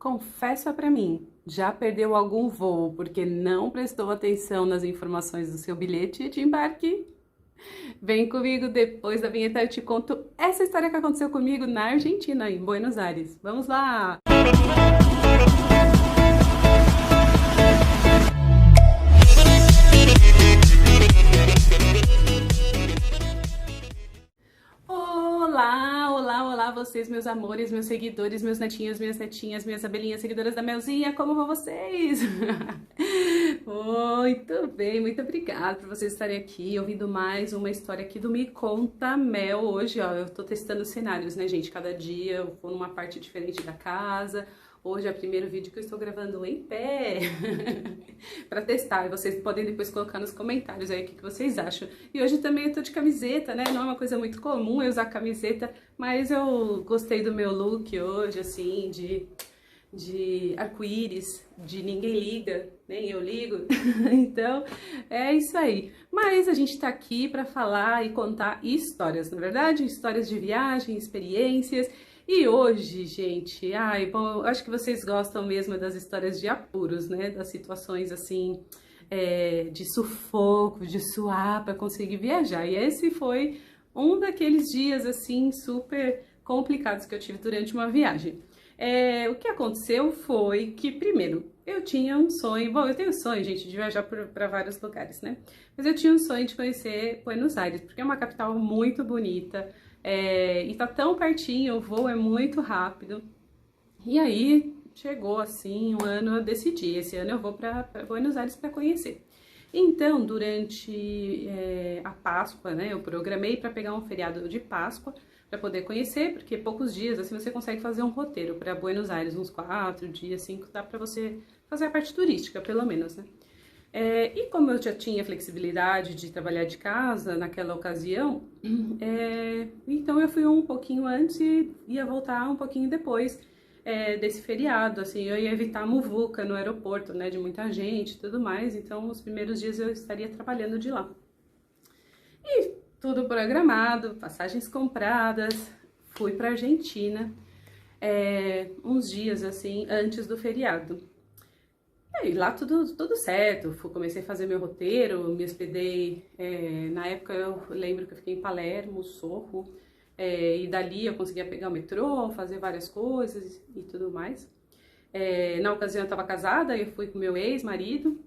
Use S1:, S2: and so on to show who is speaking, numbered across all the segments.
S1: Confessa pra mim, já perdeu algum voo porque não prestou atenção nas informações do seu bilhete de embarque? Vem comigo, depois da vinheta eu te conto essa história que aconteceu comigo na Argentina, em Buenos Aires. Vamos lá! Olá, olá, olá, vocês, meus amores, meus seguidores, meus netinhos, minhas netinhas, minhas abelhinhas, seguidoras da Melzinha, como vão vocês? Muito bem, muito obrigada por vocês estarem aqui, ouvindo mais uma história aqui do Me Conta Mel. Hoje, ó, eu tô testando cenários, né, gente? Cada dia eu vou numa parte diferente da casa. Hoje é o primeiro vídeo que eu estou gravando em pé para testar, e vocês podem depois colocar nos comentários aí o que vocês acham. E hoje também eu tô de camiseta, né? Não é uma coisa muito comum eu usar camiseta, mas eu gostei do meu look hoje, assim, de arco-íris, de ninguém liga, nem eu ligo. Então, é isso aí. Mas a gente tá aqui para falar e contar histórias, na verdade? Histórias de viagem, experiências. E hoje, gente, bom, eu acho que vocês gostam mesmo das histórias de apuros, né? Das situações, assim, de sufoco, de suar para conseguir viajar. E esse foi um daqueles dias, assim, super complicados que eu tive durante uma viagem. O que aconteceu foi que, primeiro, eu tinha um sonho, bom, eu tenho sonho, gente, de viajar para vários lugares, né? Mas eu tinha um sonho de conhecer Buenos Aires, porque é uma capital muito bonita, e tá tão pertinho, o voo é muito rápido. E aí, chegou assim, um ano eu decidi, esse ano eu vou para Buenos Aires para conhecer. Então, durante a Páscoa, né, eu programei para pegar um feriado de Páscoa, para poder conhecer, porque poucos dias, assim, você consegue fazer um roteiro para Buenos Aires, uns 4 dias, 5, dá para você fazer a parte turística, pelo menos, né? E como eu já tinha flexibilidade de trabalhar de casa naquela ocasião, então eu fui um pouquinho antes e ia voltar um pouquinho depois desse feriado, assim, eu ia evitar a muvuca no aeroporto, né, de muita gente e tudo mais, então os primeiros dias eu estaria trabalhando de lá. E tudo programado, passagens compradas, fui pra Argentina uns dias, assim, antes do feriado. E lá tudo certo, comecei a fazer meu roteiro, me hospedei, na época eu lembro que eu fiquei em Palermo, Sorro, e dali eu conseguia pegar o metrô, fazer várias coisas e tudo mais. Na ocasião eu estava casada, eu fui com meu ex-marido,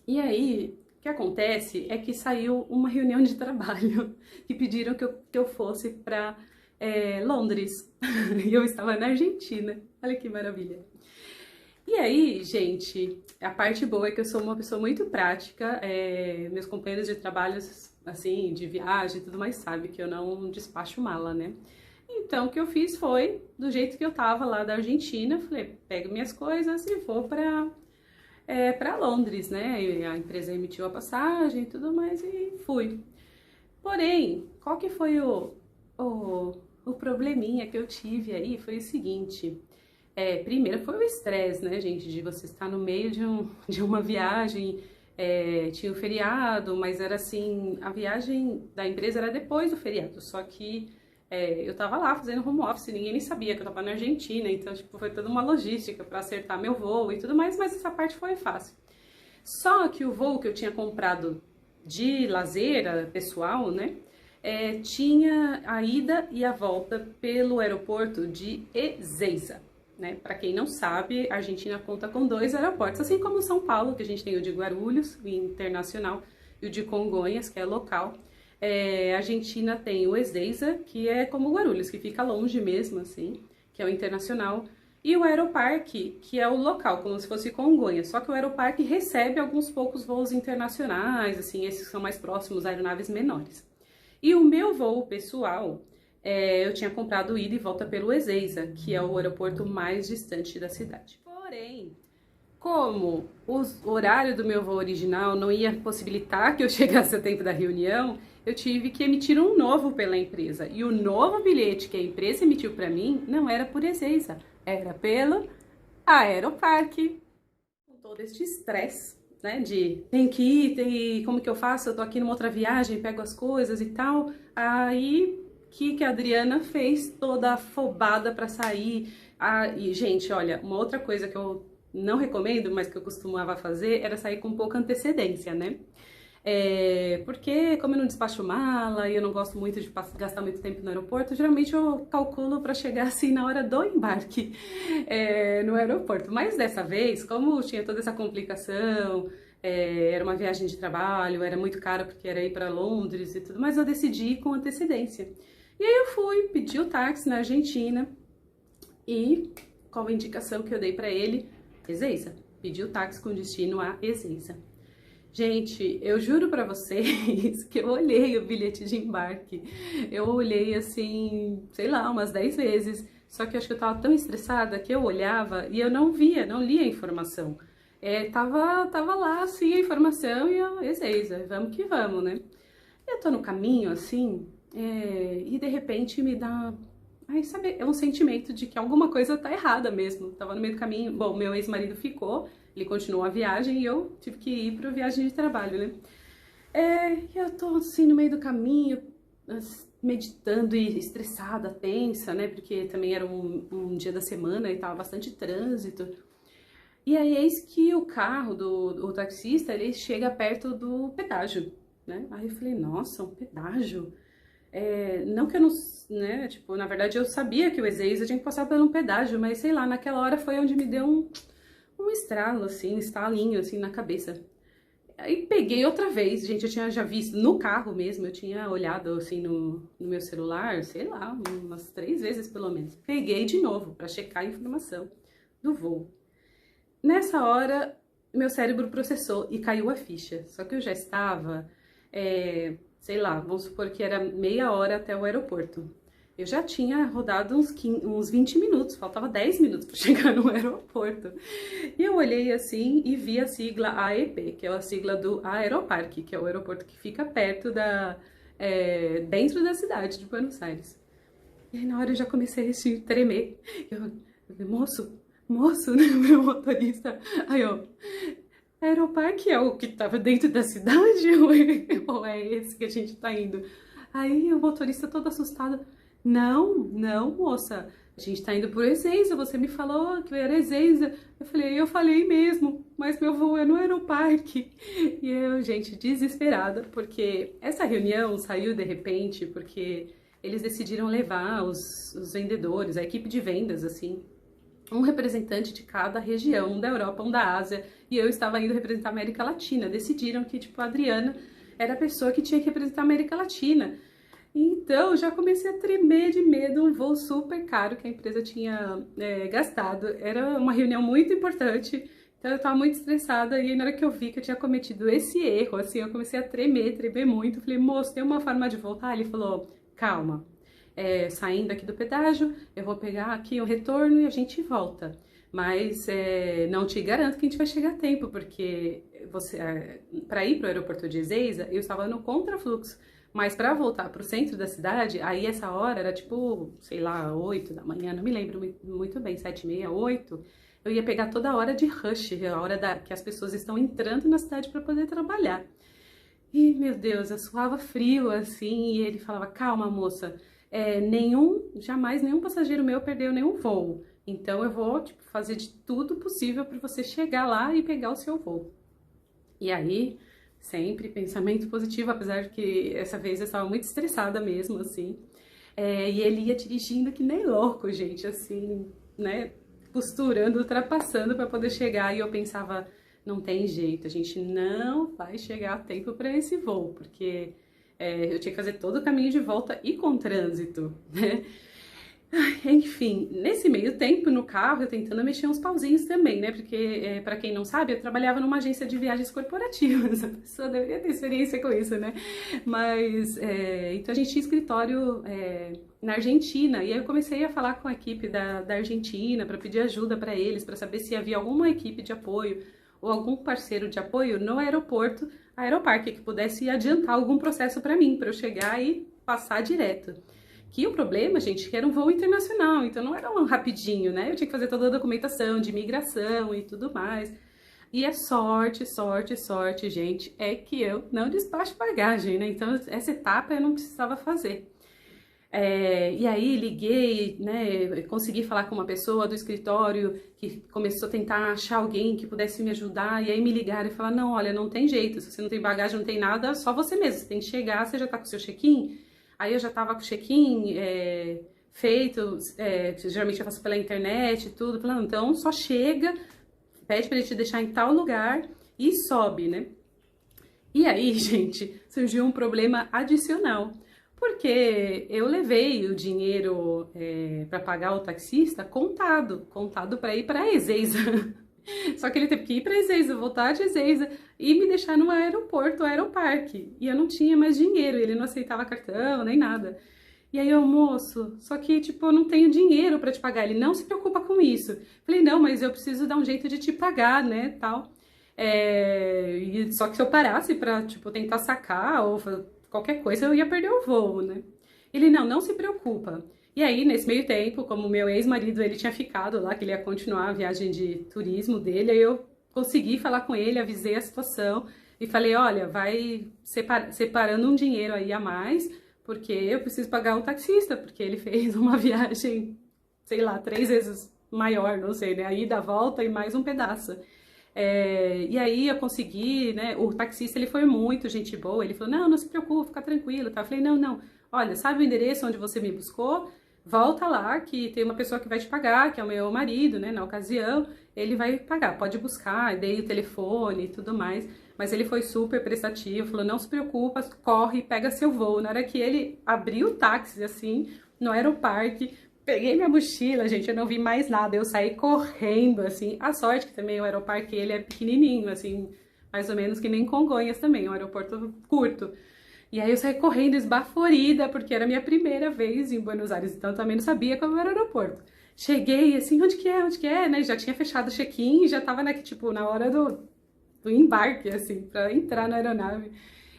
S1: e aí o que acontece é que saiu uma reunião de trabalho que pediram que eu fosse para Londres, e eu estava na Argentina, olha que maravilha. E aí, gente, a parte boa é que eu sou uma pessoa muito prática, meus companheiros de trabalho, assim, de viagem e tudo mais, sabem que eu não despacho mala, né? Então, o que eu fiz foi, do jeito que eu tava lá da Argentina, falei, pego minhas coisas e vou pra Londres, né? E a empresa emitiu a passagem e tudo mais e fui. Porém, qual que foi o probleminha que eu tive aí? Foi o seguinte... primeiro foi o estresse, né, gente, de você estar no meio de uma viagem, tinha o feriado, mas era assim, a viagem da empresa era depois do feriado, só que eu tava lá fazendo home office, ninguém nem sabia que eu tava na Argentina, então, tipo, foi toda uma logística para acertar meu voo e tudo mais, mas essa parte foi fácil. Só que o voo que eu tinha comprado de lazer, pessoal, né, tinha a ida e a volta pelo aeroporto de Ezeiza. Né? Para quem não sabe, a Argentina conta com 2 aeroportos, assim como São Paulo, que a gente tem o de Guarulhos, o internacional, e o de Congonhas, que é local. A Argentina tem o Ezeiza, que é como Guarulhos, que fica longe mesmo, assim, que é o internacional, e o Aeroparque, que é o local, como se fosse Congonhas, só que o Aeroparque recebe alguns poucos voos internacionais, assim, esses são mais próximos, aeronaves menores. E o meu voo pessoal... eu tinha comprado ida e volta pelo Ezeiza, que é o aeroporto mais distante da cidade. Porém, como o horário do meu voo original não ia possibilitar que eu chegasse a tempo da reunião, eu tive que emitir um novo pela empresa. E o novo bilhete que a empresa emitiu para mim não era por Ezeiza, era pelo Aeroparque. Com todo este estresse, né, de tem que ir, como que eu faço? Eu tô aqui numa outra viagem, pego as coisas e tal, aí... que a Adriana fez toda afobada para sair, Ah, e, gente, olha, uma outra coisa que eu não recomendo, mas que eu costumava fazer, era sair com pouca antecedência, né? Porque como eu não despacho mala e eu não gosto muito de gastar muito tempo no aeroporto, geralmente eu calculo para chegar assim na hora do embarque no aeroporto. Mas dessa vez, como tinha toda essa complicação, era uma viagem de trabalho, era muito caro porque era ir para Londres e tudo, mas eu decidi ir com antecedência. E aí eu fui, pedi o táxi na Argentina e qual a indicação que eu dei para ele? Ezeiza. Pedi o táxi com destino a Ezeiza. Gente, eu juro pra vocês que eu olhei o bilhete de embarque. Eu olhei assim, sei lá, umas 10 vezes. Só que eu acho que eu tava tão estressada que eu olhava e eu não via, não lia a informação. Tava lá assim a informação e eu, Ezeiza, vamos que vamos, né? Eu tô no caminho assim, e de repente me dá. Ai, sabe, é um sentimento de que alguma coisa tá errada mesmo. Tava no meio do caminho. Bom, meu ex-marido ficou, ele continuou a viagem e eu tive que ir pra viagem de trabalho, né? Eu tô assim no meio do caminho, meditando e estressada, tensa, né? Porque também era um dia da semana e tava bastante trânsito. E aí, eis que o carro do taxista, ele chega perto do pedágio, né? Aí eu falei, nossa, um pedágio? Não que eu não, né, tipo, na verdade eu sabia que o Ezeiza tinha que passar por um pedágio, mas sei lá, naquela hora foi onde me deu um estralo, assim, um estalinho, assim, na cabeça. Aí peguei outra vez, gente, eu tinha já visto no carro mesmo, eu tinha olhado, assim, no meu celular, sei lá, umas 3 vezes pelo menos. Peguei de novo pra checar a informação do voo. Nessa hora, meu cérebro processou e caiu a ficha, só que eu já estava, sei lá, vamos supor que era meia hora até o aeroporto. Eu já tinha rodado uns 20 minutos, faltava 10 minutos para chegar no aeroporto. E eu olhei assim e vi a sigla AEP, que é a sigla do Aeroparque, que é o aeroporto que fica perto dentro da cidade de Buenos Aires. E aí na hora eu já comecei a tremer. Moço, né, meu motorista. Aí ó, Aeroparque é o que tava dentro da cidade ou é esse que a gente tá indo? Aí o motorista todo assustado, não, moça, a gente tá indo por Ezeiza, você me falou que era Ezeiza. Eu falei mesmo, mas meu voo é no Aeroparque. E eu, gente, desesperada, porque essa reunião saiu de repente, porque eles decidiram levar os vendedores, a equipe de vendas, assim, um representante de cada região, um da Europa, um da Ásia, e eu estava indo representar a América Latina. Decidiram que, tipo, a Adriana era a pessoa que tinha que representar a América Latina. Então, já comecei a tremer de medo, um voo super caro que a empresa tinha gastado. Era uma reunião muito importante, então eu estava muito estressada, e aí, na hora que eu vi que eu tinha cometido esse erro, assim, eu comecei a tremer muito. Falei, moço, tem uma forma de voltar? Ele falou, calma. Saindo aqui do pedágio, eu vou pegar aqui o retorno e a gente volta. Mas não te garanto que a gente vai chegar a tempo, porque para ir para o aeroporto de Ezeiza, eu estava no contrafluxo. Mas para voltar para o centro da cidade, aí essa hora era tipo, sei lá, 8 da manhã, não me lembro muito bem, 7h30, 8. Eu ia pegar toda a hora de rush, a hora que as pessoas estão entrando na cidade para poder trabalhar. E, meu Deus, eu suava frio, assim, e ele falava, calma, moça, jamais nenhum passageiro meu perdeu nenhum voo. Então eu vou, tipo, fazer de tudo possível para você chegar lá e pegar o seu voo. E aí, sempre pensamento positivo, apesar de que essa vez eu estava muito estressada mesmo, assim. E ele ia dirigindo que nem louco, gente, assim, né, costurando, ultrapassando para poder chegar. E eu pensava, não tem jeito, a gente não vai chegar a tempo para esse voo, porque eu tinha que fazer todo o caminho de volta e com trânsito, né? Enfim, nesse meio tempo no carro eu tentando mexer uns pauzinhos também, né? Porque, pra quem não sabe, eu trabalhava numa agência de viagens corporativas. A pessoa deveria ter experiência com isso, né? Mas, então a gente tinha escritório na Argentina. E aí eu comecei a falar com a equipe da Argentina para pedir ajuda para eles, para saber se havia alguma equipe de apoio ou algum parceiro de apoio no aeroporto, Aeroparque, que pudesse adiantar algum processo para mim, para eu chegar e passar direto. Que o problema, gente, que era um voo internacional, então não era um rapidinho, né? Eu tinha que fazer toda a documentação de imigração e tudo mais. E é sorte, gente, é que eu não despacho bagagem, né? Então essa etapa eu não precisava fazer. E aí liguei, né, consegui falar com uma pessoa do escritório que começou a tentar achar alguém que pudesse me ajudar, e aí me ligaram e falaram, não, olha, não tem jeito, se você não tem bagagem, não tem nada, só você mesmo, você tem que chegar, você já tá com o seu check-in? Aí eu já tava com o check-in feito, geralmente eu faço pela internet e tudo, falando, então só chega, pede pra ele te deixar em tal lugar e sobe, né? E aí, gente, surgiu um problema adicional. Porque eu levei o dinheiro para pagar o taxista contado para ir para Ezeiza. Só que ele teve que ir para Ezeiza, voltar de Ezeiza e me deixar no aeroporto, Aeroparque. E eu não tinha mais dinheiro, ele não aceitava cartão nem nada. E aí eu, moço, só que, tipo, eu não tenho dinheiro para te pagar. Ele, não se preocupa com isso. Falei, não, mas eu preciso dar um jeito de te pagar, né, tal. Só que se eu parasse pra, tipo, tentar sacar ou qualquer coisa, eu ia perder o voo, né? Ele, não se preocupa. E aí, nesse meio tempo, como meu ex-marido, ele tinha ficado lá, que ele ia continuar a viagem de turismo dele, aí eu consegui falar com ele, avisei a situação e falei, olha, vai separando um dinheiro aí a mais, porque eu preciso pagar o taxista, porque ele fez uma viagem, sei lá, 3 vezes maior, não sei, né? A ida, a volta e mais um pedaço. E aí eu consegui, né, o taxista ele foi muito gente boa, ele falou, não se preocupe, fica tranquilo, tá? Eu falei, não, olha, sabe o endereço onde você me buscou? Volta lá que tem uma pessoa que vai te pagar, que é o meu marido, né, na ocasião, ele vai pagar, pode buscar, dei o telefone e tudo mais, mas ele foi super prestativo, falou, não se preocupa, corre, pega seu voo. Na hora que ele abriu o táxi, assim, no aeroparque, peguei minha mochila, gente, eu não vi mais nada, eu saí correndo, assim, a sorte que também o aeroparque, ele é pequenininho, assim, mais ou menos que nem Congonhas também, é um aeroporto curto. E aí eu saí correndo, esbaforida, porque era a minha primeira vez em Buenos Aires, então eu também não sabia como era o aeroporto. Cheguei, assim, onde que é, né, já tinha fechado o check-in, já tava, né, tipo, na hora do embarque, assim, pra entrar na aeronave.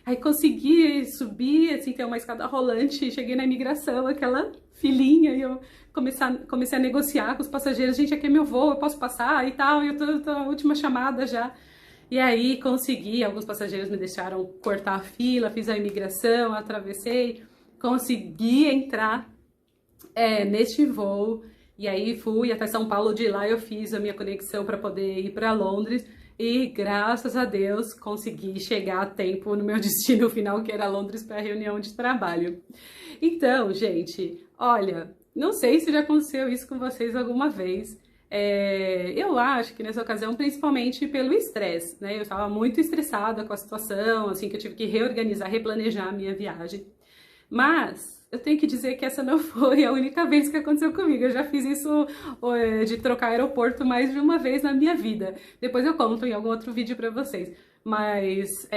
S1: Aí consegui subir, assim, tem uma escada rolante, cheguei na imigração, aquela filinha, e eu comecei a negociar com os passageiros, gente, aqui é meu voo, eu posso passar e tal, e eu tô na última chamada já. E aí consegui, alguns passageiros me deixaram cortar a fila, fiz a imigração, atravessei, consegui entrar neste voo, e aí fui até São Paulo, de lá eu fiz a minha conexão para poder ir para Londres, e graças a Deus consegui chegar a tempo no meu destino final, que era Londres, para a reunião de trabalho. Então, gente, olha, não sei se já aconteceu isso com vocês alguma vez. Eu acho que nessa ocasião, principalmente pelo estresse, né? Eu estava muito estressada com a situação, assim, que eu tive que reorganizar, replanejar a minha viagem. Mas eu tenho que dizer que essa não foi a única vez que aconteceu comigo. Eu já fiz isso de trocar aeroporto mais de uma vez na minha vida. Depois eu conto em algum outro vídeo pra vocês. Mas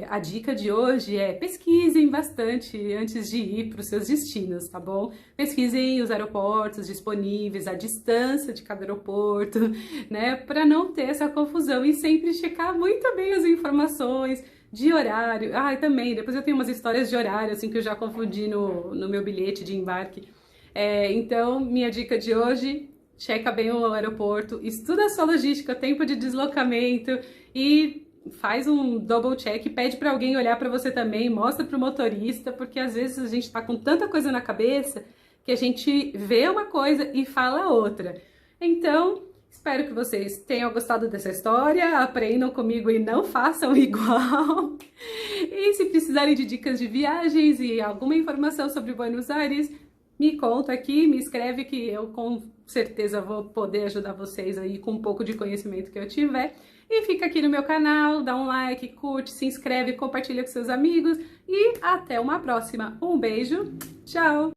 S1: a dica de hoje é pesquisem bastante antes de ir para os seus destinos, tá bom? Pesquisem os aeroportos disponíveis, a distância de cada aeroporto, né? Para não ter essa confusão e sempre checar muito bem as informações de horário. E também, depois eu tenho umas histórias de horário, assim, que eu já confundi no meu bilhete de embarque. Então, minha dica de hoje, checa bem o aeroporto, estuda a sua logística, tempo de deslocamento e faz um double check, pede para alguém olhar para você também, mostra para o motorista, porque às vezes a gente tá com tanta coisa na cabeça que a gente vê uma coisa e fala outra. Então, espero que vocês tenham gostado dessa história, aprendam comigo e não façam igual. E se precisarem de dicas de viagens e alguma informação sobre Buenos Aires, me conta aqui, me escreve que eu com certeza vou poder ajudar vocês aí com um pouco de conhecimento que eu tiver. E fica aqui no meu canal, dá um like, curte, se inscreve, compartilha com seus amigos e até uma próxima. Um beijo, tchau!